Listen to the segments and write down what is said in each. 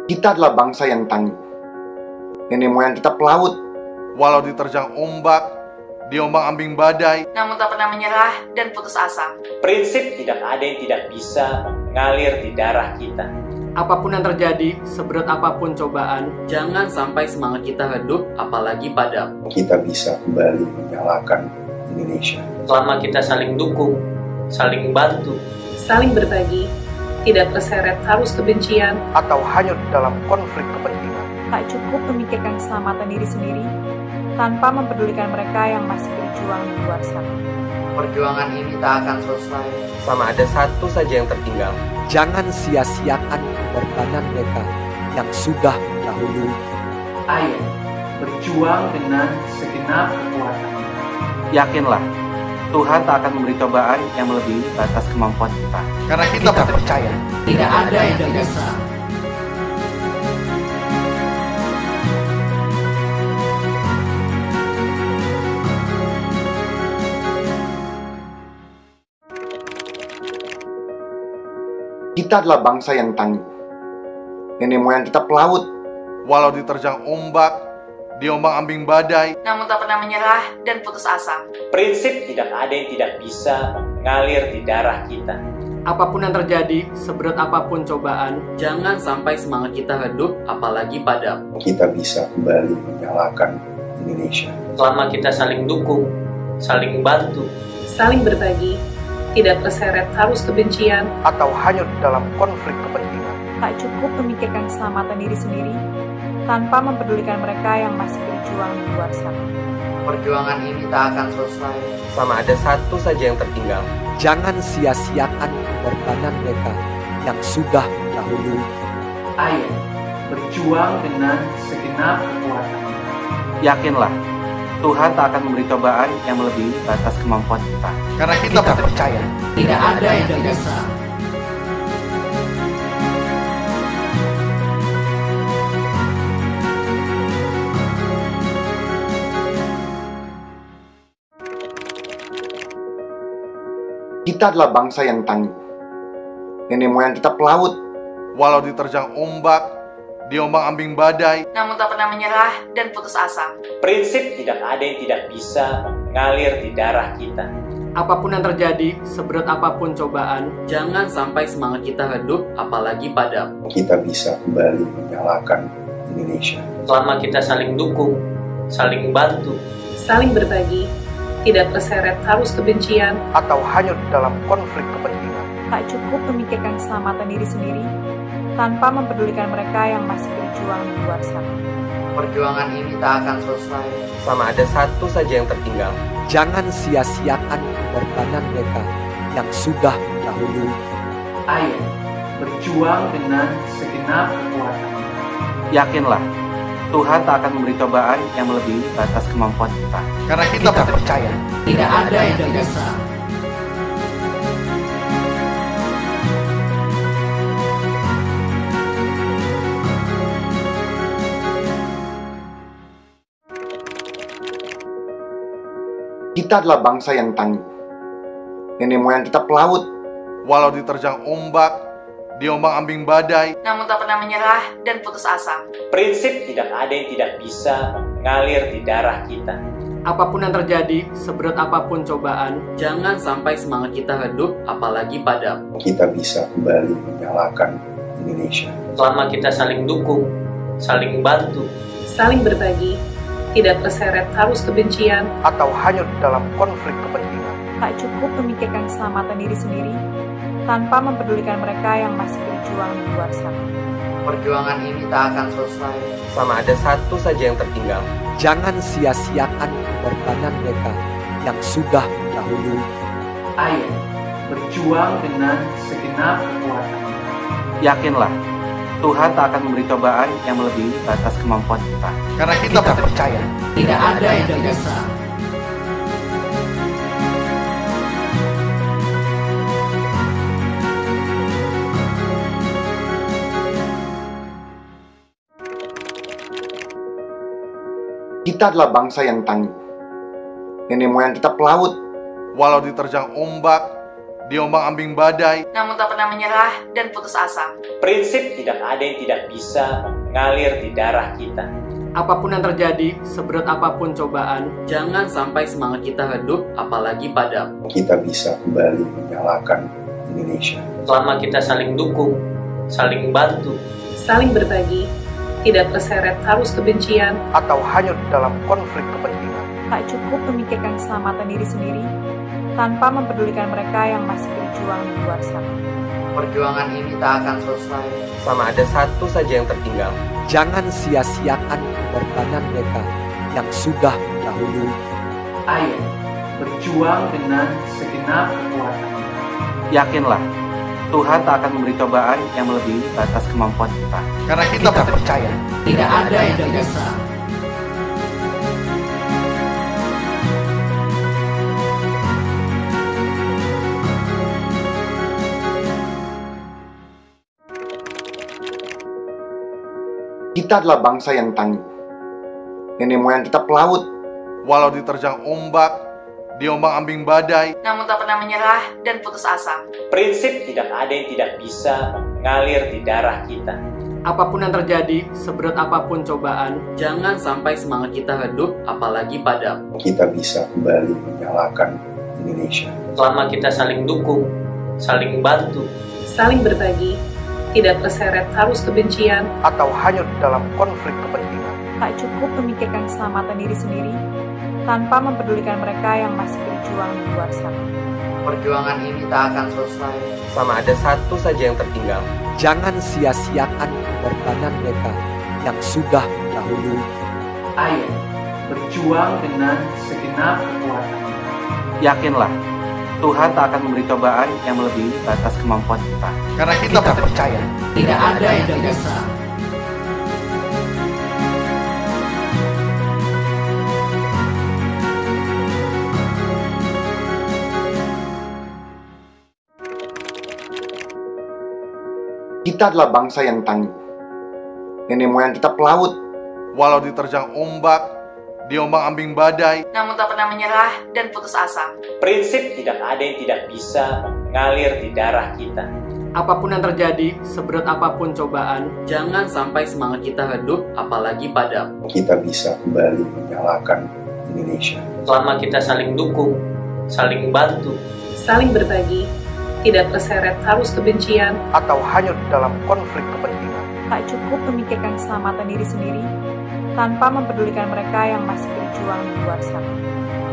Kita adalah bangsa yang tangguh. Nenek moyang kita pelaut. Walau diterjang ombak, diombang-ambing badai, namun tak pernah menyerah dan putus asa. Prinsip tidak ada yang tidak bisa mengalir di darah kita. Apapun yang terjadi, seberat apapun cobaan, jangan sampai semangat kita redup, apalagi padam. Kita bisa kembali menyalakan Indonesia. Selama kita saling dukung, saling bantu, saling berbagi, tidak terseret arus kebencian, atau hanyut dalam konflik kepentingan. Tak cukup memikirkan keselamatan diri sendiri, tanpa mempedulikan mereka yang masih berjuang di luar sana. Perjuangan ini tak akan selesai selama ada satu saja yang tertinggal. Jangan sia-siakan pengorbanan mereka yang sudah mendahului. Ayo, berjuang dengan segenap kekuatan. Yakinlah, Tuhan tak akan memberi cobaan yang melebihi batas kemampuan kita. Karena kita percaya tidak ada yang tidak bisa. Kita adalah bangsa yang tangguh. Nenek moyang kita pelaut. Walau diterjang ombak, diombang-ambing badai, namun tak pernah menyerah dan putus asa. Prinsip tidak ada yang tidak bisa mengalir di darah kita. Apapun yang terjadi, seberat apapun cobaan, jangan sampai semangat kita redup, apalagi padam. Kita bisa kembali menyalakan Indonesia. Selama kita saling dukung, saling bantu, saling berbagi, tidak terseret arus kebencian, atau hanyut dalam konflik kepentingan. Tak cukup memikirkan keselamatan diri sendiri, tanpa mempedulikan mereka yang masih berjuang di luar sana. Perjuangan ini tak akan selesai selama ada satu saja yang tertinggal. Jangan sia-siakan pengorbanan mereka yang sudah mendahului. Ayo, berjuang dengan segenap kekuatan. Yakinlah, Tuhan tak akan memberi cobaan yang melebihi batas kemampuan kita. Karena kita percaya tidak ada yang tidak bisa. Kita adalah bangsa yang tangguh. Nenek moyang kita pelaut. Walau diterjang ombak, diombang-ambing badai, namun tak pernah menyerah dan putus asa. Prinsip tidak ada yang tidak bisa mengalir di darah kita. Apapun yang terjadi, seberat apapun cobaan, jangan sampai semangat kita redup, apalagi padam. Kita bisa kembali menyalakan Indonesia. Selama kita saling dukung, saling bantu, saling berbagi, tidak terseret arus kebencian, atau hanyut dalam konflik kepentingan. Tak cukup memikirkan keselamatan diri sendiri, tanpa mempedulikan mereka yang masih berjuang di luar sana. Perjuangan ini tak akan selesai selama ada satu saja yang tertinggal. Jangan sia-siakan pengorbanan mereka yang sudah mendahului. Ayo, berjuang dengan segenap kekuatan. Yakinlah, Tuhan tak akan memberi cobaan yang melebihi batas kemampuan kita. Karena kita percaya tidak ada yang tidak bisa. Kita adalah bangsa yang tangguh. Nenek moyang kita pelaut. Walau diterjang ombak, diombang-ambing badai, namun tak pernah menyerah dan putus asa. Prinsip tidak ada yang tidak bisa mengalir di darah kita. Apapun yang terjadi, seberat apapun cobaan, jangan sampai semangat kita redup, apalagi padam. Kita bisa kembali menyalakan Indonesia. Selama kita saling dukung, saling bantu, saling berbagi, tidak terseret arus kebencian, atau hanyut dalam konflik kepentingan. Tak cukup memikirkan keselamatan diri sendiri, tanpa mempedulikan mereka yang masih berjuang di luar sana. Perjuangan ini tak akan selesai selama ada satu saja yang tertinggal. Jangan sia-siakan pengorbanan mereka yang sudah mendahului. Ayo, berjuang dengan segenap kekuatan. Yakinlah, Tuhan tak akan memberi cobaan yang melebihi batas kemampuan kita. Karena kita percaya tidak ada yang tidak bisa. Kita adalah bangsa yang tangguh. Nenek moyang kita pelaut. Walau diterjang ombak, diombang-ambing badai, namun tak pernah menyerah dan putus asa. Prinsip tidak ada yang tidak bisa mengalir di darah kita. Apapun yang terjadi, seberat apapun cobaan, jangan sampai semangat kita redup, apalagi padamu. Kita bisa kembali menyalakan Indonesia. Selama kita saling dukung, saling bantu, saling berbagi, tidak terseret arus kebencian, atau hanyut dalam konflik kepentingan. Tak cukup memikirkan keselamatan diri sendiri, tanpa mempedulikan mereka yang masih berjuang di luar sana. Perjuangan ini tak akan selesai Sama ada satu saja yang tertinggal. Jangan sia-siakan pengorbanan mereka yang sudah mendahului. Ayo, berjuang dengan segenap kekuatan. Yakinlah, Tuhan tak akan memberi cobaan yang melebihi batas kemampuan kita. Karena kita percaya. Tidak ada yang tidak bisa. Kita adalah bangsa yang tangguh. Nenek moyang kita pelaut. Walau diterjang ombak, diombang-ambing badai, Namun tak pernah menyerah dan putus asa. prinsip tidak ada yang tidak bisa mengalir di darah kita. Apapun yang terjadi, seberat apapun cobaan, jangan sampai semangat kita redup, apalagi padamu. Kita bisa kembali menyalakan Indonesia. Selama kita saling dukung, saling bantu, saling berbagi, tidak terseret arus kebencian, atau hanyut dalam konflik kepentingan. Tak cukup memikirkan keselamatan diri sendiri, tanpa mempedulikan mereka yang masih berjuang di luar sana. Perjuangan ini tak akan selesai Sama ada satu saja yang tertinggal. Jangan sia-siakan pengorbanan mereka yang sudah mendahului. Ayo, berjuang dengan segenap kekuatan. Yakinlah, Tuhan tak akan memberi cobaan yang melebihi batas kemampuan kita. Karena kita percaya. Tidak ada yang tidak bisa. Kita adalah bangsa yang tangguh. Nenek moyang kita pelaut. Walau diterjang ombak, diombang-ambing badai, Namun tak pernah menyerah dan putus asa. prinsip tidak ada yang tidak bisa mengalir di darah kita. Apapun yang terjadi, seberat apapun cobaan, jangan sampai semangat kita redup, apalagi padamu. Kita bisa kembali menyalakan Indonesia. Selama kita saling dukung, saling bantu, saling berbagi, tidak terseret arus kebencian, atau hanyut dalam konflik kepentingan. Tak cukup memikirkan keselamatan diri sendiri, tanpa mempedulikan mereka yang masih berjuang di luar sana.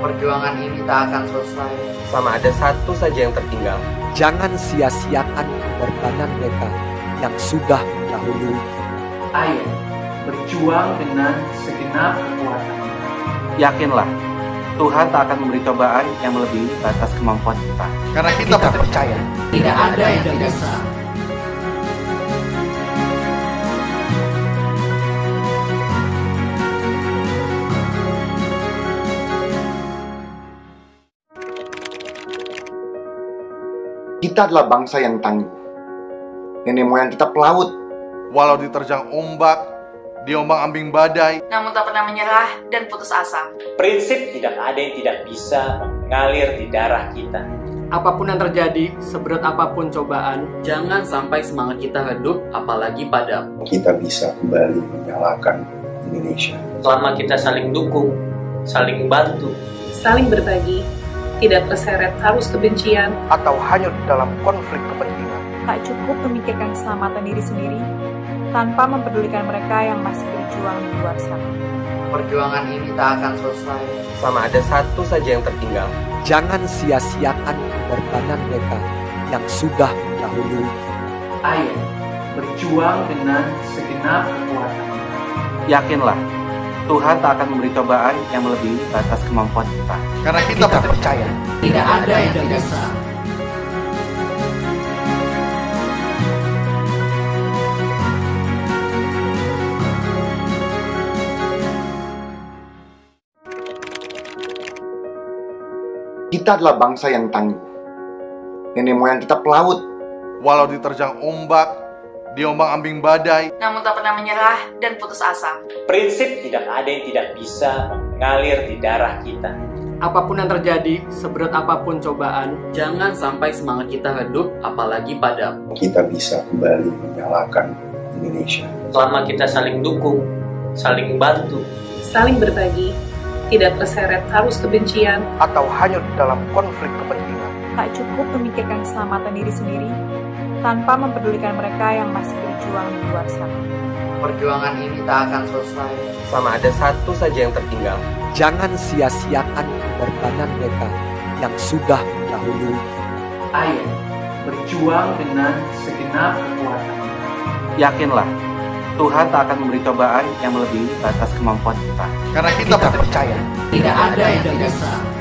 Perjuangan ini tak akan selesai Sama ada satu saja yang tertinggal. Jangan sia-siakan pengorbanan mereka yang sudah mendahului. Ayo, berjuang dengan segenap kekuatan. Yakinlah, Tuhan tak akan memberi cobaan yang melebihi batas kemampuan kita. Karena kita percaya. Tidak ada yang tidak bisa. Kita adalah bangsa yang tangguh. Nenek moyang kita pelaut. Walau diterjang ombak, diombang-ambing badai, Namun tak pernah menyerah dan putus asa. prinsip tidak ada yang tidak bisa mengalir di darah kita. Apapun yang terjadi, seberat apapun cobaan, jangan sampai semangat kita redup, apalagi padamu. Kita bisa kembali menyalakan Indonesia. Selama kita saling dukung, saling bantu, saling berbagi, tidak terseret arus kebencian, atau hanyut dalam konflik kepentingan. Tak cukup memikirkan keselamatan diri sendiri, tanpa mempedulikan mereka yang masih berjuang di luar sana. Perjuangan ini tak akan selesai Sama ada satu saja yang tertinggal. Jangan sia-siakan pengorbanan mereka yang sudah mendahului. Ayo, berjuang dengan segenap kekuatan. Yakinlah, Tuhan tak akan memberi cobaan yang melebihi batas kemampuan kita. Karena kita percaya. Tidak ada yang tidak bisa. Kita adalah bangsa yang tangguh. Nenek moyang kita pelaut. Walau diterjang ombak, diombang-ambing badai, Namun tak pernah menyerah dan putus asa. prinsip tidak ada yang tidak bisa mengalir di darah kita. Apapun yang terjadi, seberat apapun cobaan, jangan sampai semangat kita redup, apalagi padamu. Kita bisa kembali menyalakan Indonesia. Selama kita saling dukung, saling bantu, saling berbagi, tidak terseret arus kebencian, atau hanya dalam konflik kepentingan. Tak cukup memikirkan keselamatan diri sendiri, tanpa mempedulikan mereka yang masih berjuang di luar sana. Perjuangan ini tak akan selesai Selama ada satu saja yang tertinggal. Jangan sia-siakan pengorbanan mereka yang sudah mendahului. Ayo, berjuang dengan segenap kekuatan. Yakinlah, Tuhan tak akan memberi cobaan yang melebihi batas kemampuan kita. Karena kita percaya Tidak ada yang tidak bisa.